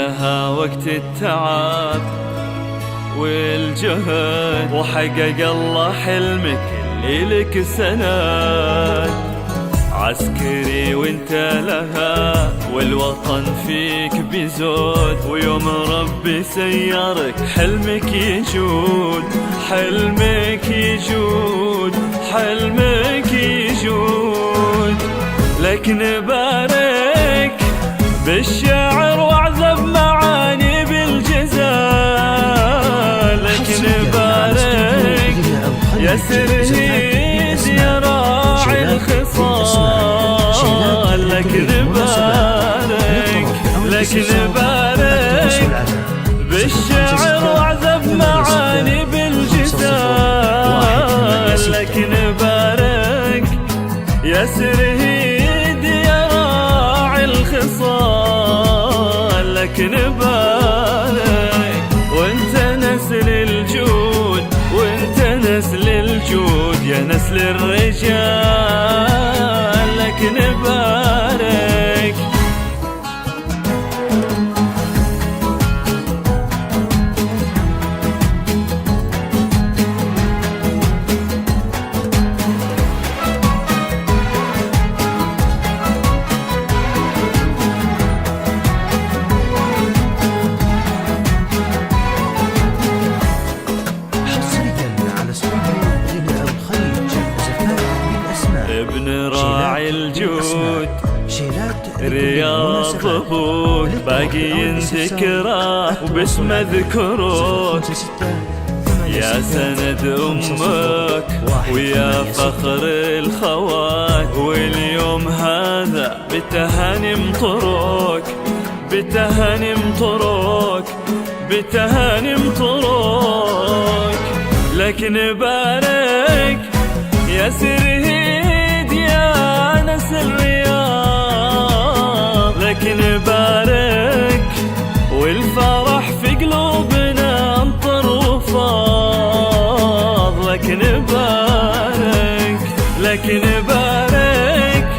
لها وقت التعب والجهد، وحقق الله حلمك اللي لك سند. عسكري وانت لها والوطن فيك بيزود، ويوم ربي سيرك حلمك يجود، حلمك يجود، حلمك يجود. لك نبارك بالشعر واعزف معاني بالجزال، لك نبارك يا سرهيد يا راعي الخصال، لك نبارك، لك نبارك بالشعر واعزف معاني بالجزال، لك نبارك يا سرهيد يا راعي الخصال، لك نبارك. وانت نسل الجود، وانت نسل الجود يا نسل الرجال، لك نبارك. ابن راعي الجود رياض ابوك باقي ينذكره وباسم اذكروك، يا سند امك ويا فخر الخوات. واليوم هذا بتهاني مطروك، بتهاني مطروك، بتهاني مطروك. لك نبارك يا سرهيد يا نسل الرياض، لك نبارك والفرح في قلوبنا انطر وفاض، لك نبارك، لك نبارك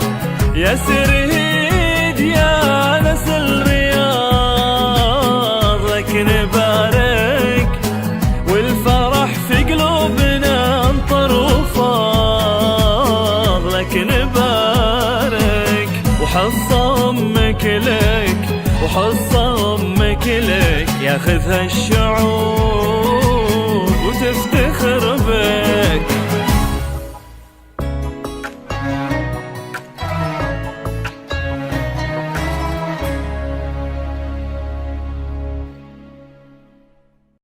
يا سرهيد يا نسل الرياض، لك نبارك والفرح في قلوبنا انطر وفاض، لك نبارك. وحصة امك لك، وحصة امك لك ياخذها الشعور،